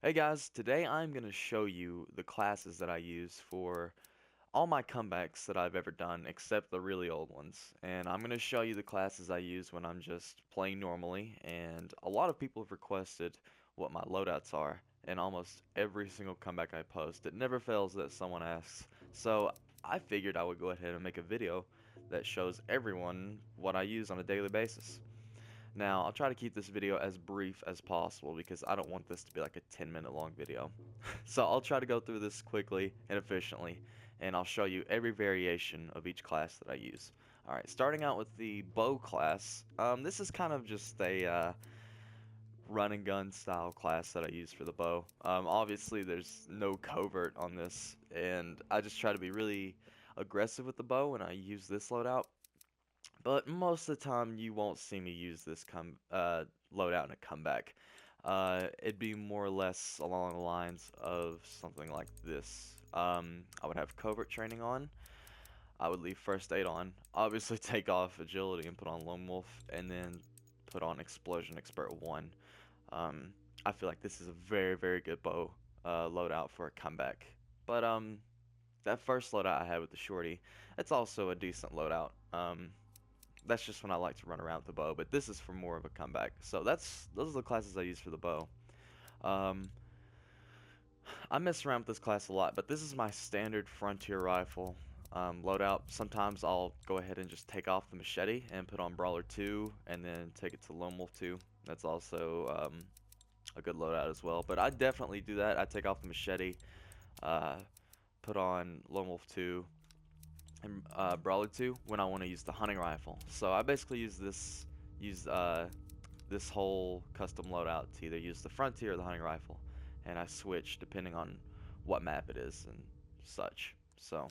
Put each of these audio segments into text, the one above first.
Hey guys, today I'm going to show you the classes that I use for all my comebacks that I've ever done, except the really old ones. And I'm going to show you the classes I use when I'm just playing normally, and a lot of people have requested what my loadouts are, and almost every single comeback I post, it never fails that someone asks. So I figured I would go ahead and make a video that shows everyone what I use on a daily basis. Now, I'll try to keep this video as brief as possible because I don't want this to be like a 10-minute long video. So I'll try to go through this quickly and efficiently, and I'll show you every variation of each class that I use. Alright, starting out with the bow class. This is kind of just a run and gun style class that I use for the bow. Obviously, there's no covert on this, and I just try to be really aggressive with the bow when I use this loadout. But most of the time, you won't see me use this loadout in a comeback. It'd be more or less along the lines of something like this. I would have covert training on. I would leave first aid on. Obviously, take off agility and put on lone wolf, and then put on explosion expert 1. I feel like this is a very, very good bow loadout for a comeback. But that first loadout I had with the shorty, it's also a decent loadout. That's just when I like to run around with the bow, but this is for more of a comeback. So those are the classes I use for the bow. Um, I mess around with this class a lot, but this is my standard frontier rifle loadout. Sometimes I'll go ahead and just take off the machete and put on Brawler 2, and then take it to Lone Wolf 2. That's also a good loadout as well. But I definitely do that. I take off the machete, put on Lone Wolf 2, and Brawler 2 when I want to use the hunting rifle. So I basically use this whole custom loadout to either use the frontier or the hunting rifle, and I switch depending on what map it is and such. So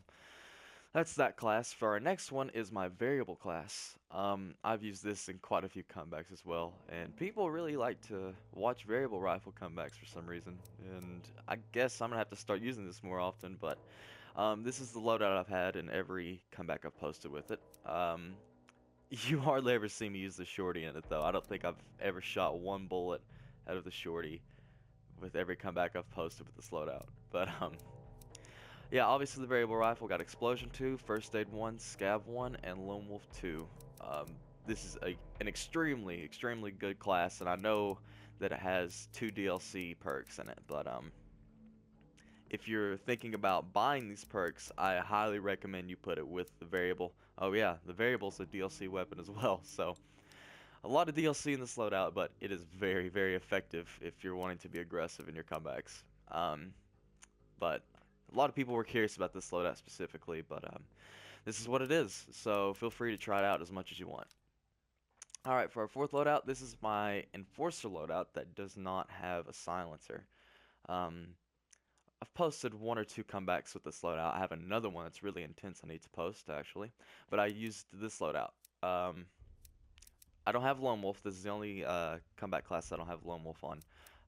that's that class. For our next one is my variable class. I've used this in quite a few comebacks as well, and people really like to watch variable rifle comebacks for some reason, and I guess I'm gonna have to start using this more often, but this is the loadout I've had in every comeback I've posted with it. You hardly ever see me use the shorty in it though. I don't think I've ever shot one bullet out of the shorty with every comeback I've posted with this loadout. But yeah, obviously the variable rifle got Explosion 2, First Aid 1, Scav 1, and Lone Wolf 2. This is an extremely, extremely good class, and I know that it has 2 DLC perks in it, but if you're thinking about buying these perks, I highly recommend you put it with the variable. Oh yeah, the variable's a DLC weapon as well, so a lot of DLC in this loadout, but it is very, very effective if you're wanting to be aggressive in your comebacks. But a lot of people were curious about this loadout specifically, but this is what it is, so feel free to try it out as much as you want. Alright, for our fourth loadout, this is my Enforcer loadout that does not have a silencer. I've posted 1 or 2 comebacks with this loadout. I have another one that's really intense I need to post, actually, but I used this loadout. I don't have Lone Wolf. This is the only comeback class I don't have Lone Wolf on.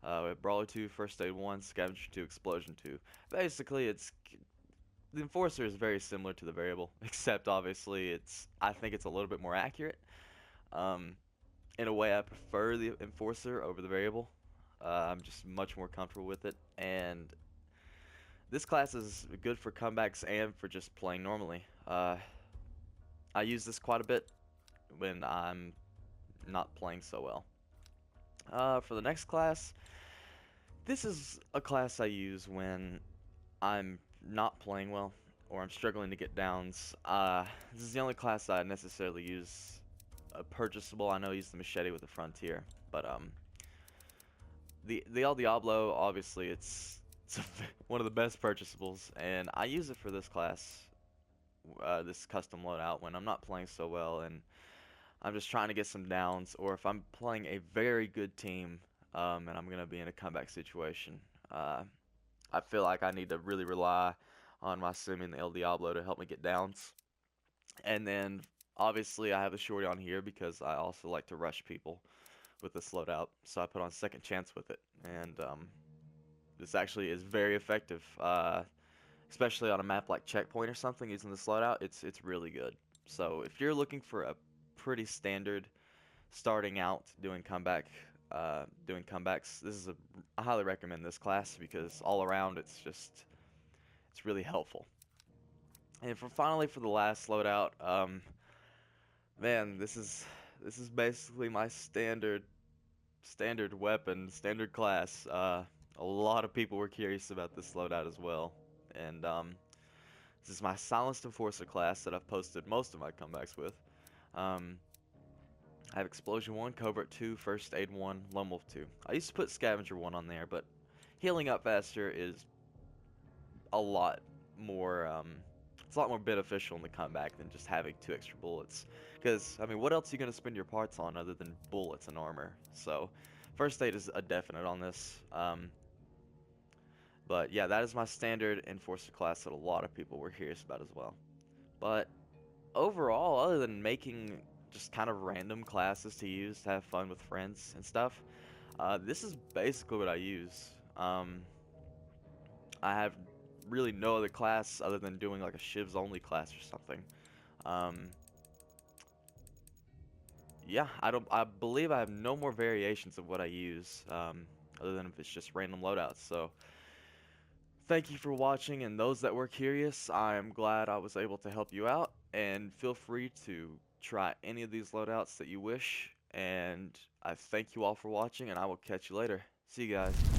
We have Brawler 2, First Aid 1, Scavenger 2, Explosion 2. Basically, the Enforcer is very similar to the variable, except obviously I think it's a little bit more accurate. In a way, I prefer the Enforcer over the variable. I'm just much more comfortable with it, and this class is good for comebacks and for just playing normally. I use this quite a bit when I'm not playing so well. For the next class, this is a class I use when I'm not playing well or I'm struggling to get downs. This is the only class I necessarily use purchasable. I know I use the machete with the frontier, but the El Diablo, obviously it's one of the best purchasables, and I use it for this class, this custom loadout, when I'm not playing so well and I'm just trying to get some downs, or if I'm playing a very good team and I'm going to be in a comeback situation. I feel like I need to really rely on my sim in the El Diablo to help me get downs. And then, obviously, I have the shorty on here because I also like to rush people with this loadout, so I put on Second Chance with it, and this actually is very effective, especially on a map like Checkpoint or something. Using this loadout, it's really good. So if you're looking for a pretty standard starting out doing comeback doing comebacks, I highly recommend this class because all around it's really helpful. And finally for the last loadout, man, this is basically my standard weapon, standard class. A lot of people were curious about this loadout as well, and this is my silenced enforcer class that I've posted most of my comebacks with. Um, I have Explosion 1, Covert 2, First Aid 1, Lone Wolf 2. I used to put Scavenger 1 on there, but healing up faster is a lot more, it's a lot more beneficial in the comeback than just having 2 extra bullets. Because, I mean, what else are you going to spend your parts on other than bullets and armor? So, First Aid is a definite on this. But yeah, that is my standard Enforcer class that a lot of people were curious about as well. But overall, other than making just kind of random classes to use to have fun with friends and stuff, this is basically what I use. I have really no other class other than doing like a shivs only class or something. Um, yeah, I believe I have no more variations of what I use, other than if it's just random loadouts. So thank you for watching, and those that were curious, I am glad I was able to help you out, and feel free to try any of these loadouts that you wish, and I thank you all for watching, and I will catch you later. See you guys.